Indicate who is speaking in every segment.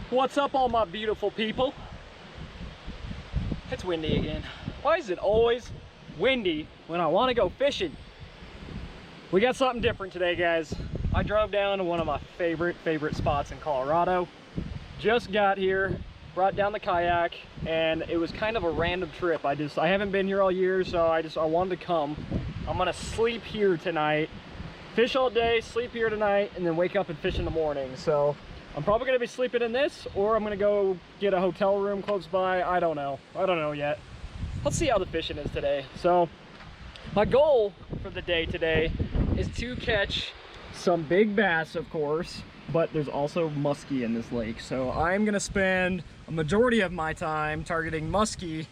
Speaker 1: What's up, all my beautiful people? It's windy again. Why is it always windy when I want to go fishing? We got something different today, guys. I drove down to one of my favorite spots in Colorado. Just got here, brought down the kayak, and it was kind of a random trip. I haven't been here all year, so I wanted to come. I'm gonna sleep here tonight, fish all day, sleep here tonight, and then wake up and fish in the morning. So I'm probably gonna be sleeping in this, or I'm gonna go get a hotel room close by. I don't know yet. Let's see how the fishing is today. So my goal for the day today is to catch some big bass, of course, but there's also muskie in this lake. So I'm gonna spend a majority of my time targeting muskie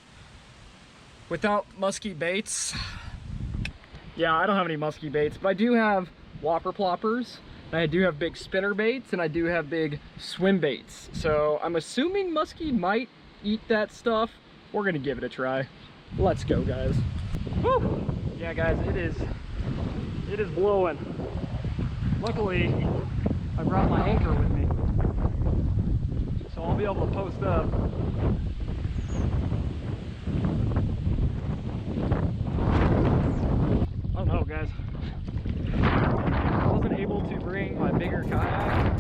Speaker 1: without muskie baits. Yeah, I don't have any muskie baits, but I do have Whopper ploppers. I do have big spinner baits, and I do have big swim baits. So I'm assuming muskie might eat that stuff. We're gonna give it a try. Let's go, guys. Woo! Yeah, guys, it is blowing. Luckily, I brought my anchor with me, so I'll be able to post up. I don't know, guys. I wasn't able to bring my bigger kayak,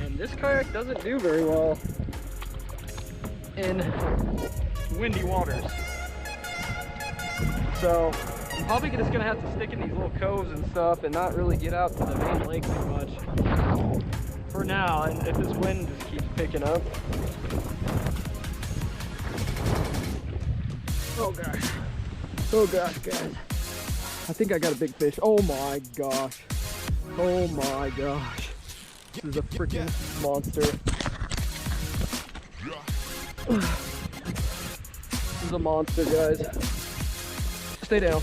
Speaker 1: and this kayak doesn't do very well in windy waters. So I'm probably just gonna have to stick in these little coves and stuff and not really get out to the main lake too much for now, and if this wind just keeps picking up. Oh gosh, guys, I think I got a big fish. Oh my gosh, this is a freaking monster. This is a monster, guys. Stay down.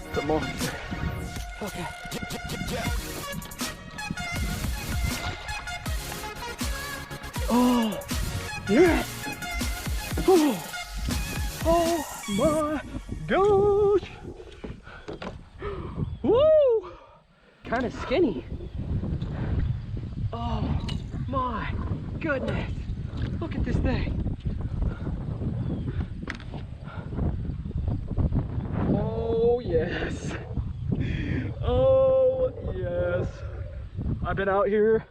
Speaker 1: It's a monster. Okay. Oh, yes! Oh my gosh! Woo! Kind of skinny. Oh my goodness! Look at this thing. Oh yes. Oh yes. I've been out here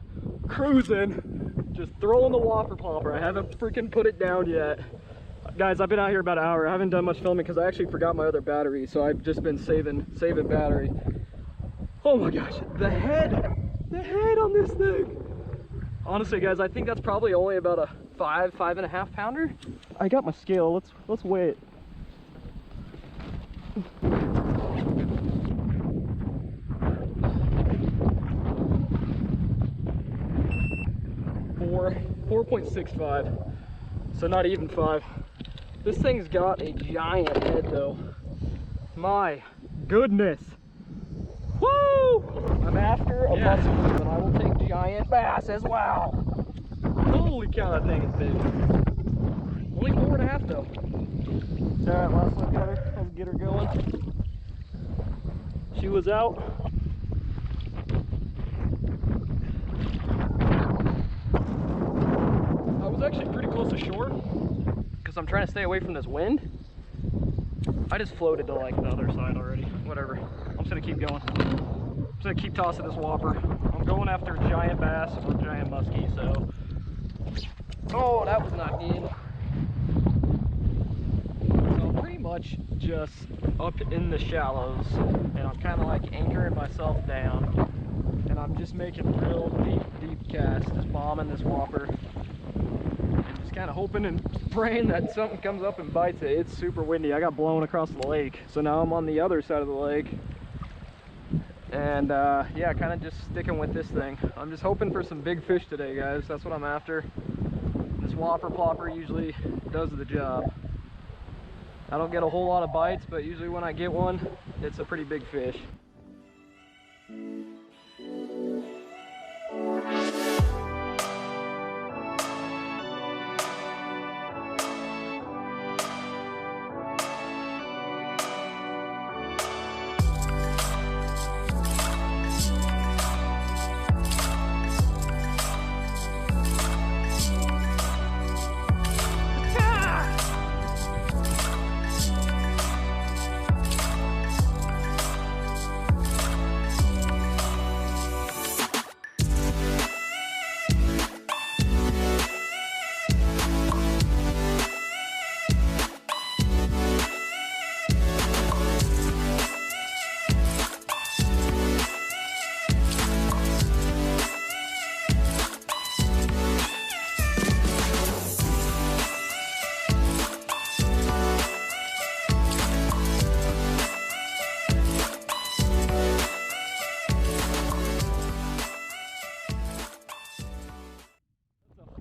Speaker 1: cruising, just throwing the Whopper popper. I haven't freaking put it down yet. Guys, I've been out here about an hour. I haven't done much filming because I actually forgot my other battery, so I've just been saving battery. Oh my gosh, the head on this thing. Honestly, guys, I think that's probably only about a 5.5 pounder. I got my scale. Let's weigh it. Four 4.65. So not even 5. This thing's got a giant head though. My goodness. Woo! I'm after a muskie, but I will take giant bass as well. Holy cow, that thing is big. Only 4.5 though. Alright, last look at her. Let's get her going. She was out. I was actually pretty close to shore because I'm trying to stay away from this wind. I just floated to like the other side already. Whatever. I'm just gonna keep going. I'm just gonna keep tossing this Whopper. I'm going after giant bass or giant muskie, so. Oh, that was not good. So I'm pretty much just up in the shallows, and I'm kind of like anchoring myself down, and I'm just making real deep casts, just bombing this Whopper, and just kind of hoping and praying that something comes up and bites it. It's super windy. I got blown across the lake, so now I'm on the other side of the lake. And yeah, kind of just sticking with this thing. I'm just hoping for some big fish today, guys. That's what I'm after. This Whopper plopper usually does the job. I don't get a whole lot of bites, but usually when I get one, it's a pretty big fish.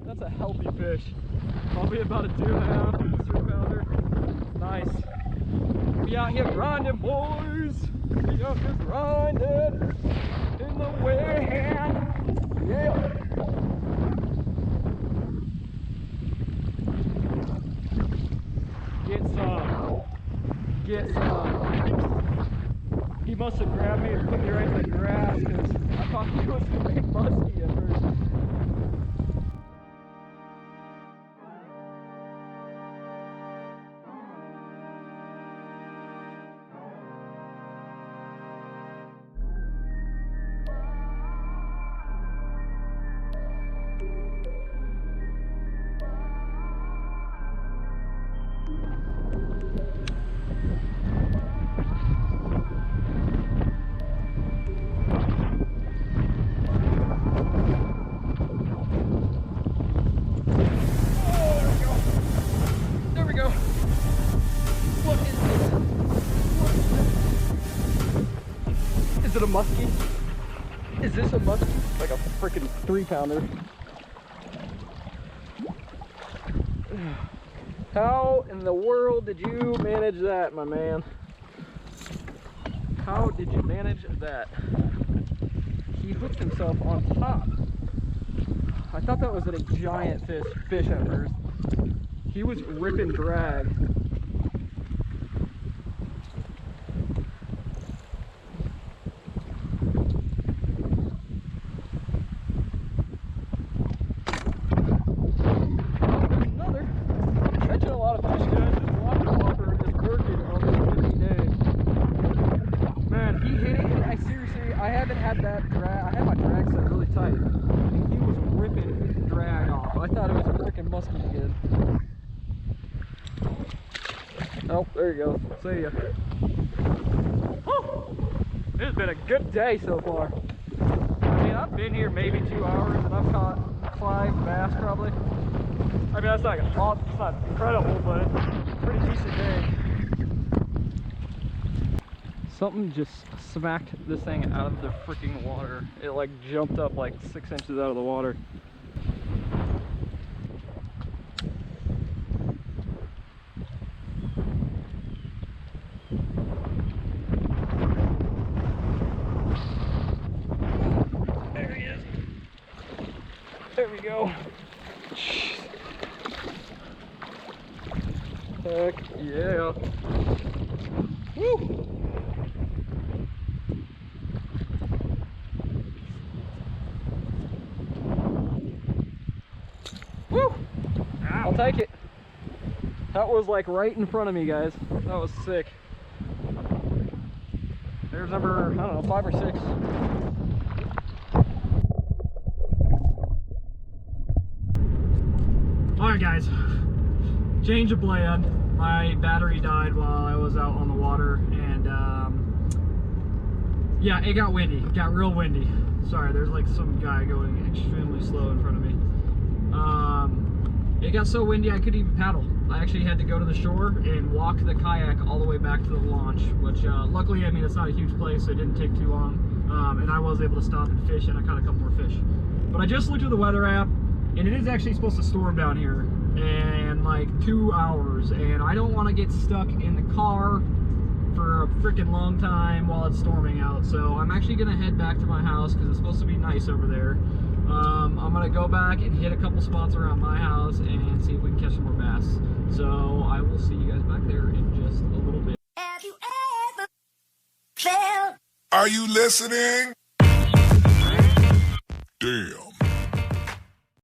Speaker 1: That's a healthy fish. Probably about a 2.5, 3 pounder. Nice. We out here grinding, boys. We out here grinding in the wind. Yeah. Get some. He must have grabbed me and put me right in the grass because I thought he was going to be musky at first. Is it a muskie? Is this a muskie? Like a freaking 3 pounder. How in the world did you manage that, my man? How did you manage that? He hooked himself on top. I thought that was a giant fish at first. He was ripping drag. Oh, there you go. See ya. Whew. This has been a good day so far. I mean, I've been here maybe 2 hours and I've caught 5 bass probably. I mean, that's not it's not incredible, but it's a pretty decent day. Something just smacked this thing out of the freaking water. It like jumped up like 6 inches out of the water. There we go. Heck yeah. Woo! Woo! I'll take it. That was like right in front of me, guys. That was sick. There's number, I don't know, 5 or 6. Alright guys, change of plan. My battery died while I was out on the water, and yeah, it got windy. It got real windy. Sorry, there's like some guy going extremely slow in front of me. It got so windy I couldn't even paddle. I actually had to go to the shore and walk the kayak all the way back to the launch, which luckily, I mean, it's not a huge place, so it didn't take too long. And I was able to stop and fish, and I caught a couple more fish. But I just looked at the weather app, and it is actually supposed to storm down here. And like 2 hours, and I don't want to get stuck in the car for a freaking long time while it's storming out. So I'm actually gonna head back to my house because it's supposed to be nice over there. I'm gonna go back and hit a couple spots around my house and see if we can catch some more bass. So I will see you guys back there in just a little bit.
Speaker 2: Have you ever felt?
Speaker 3: Are you listening? Damn.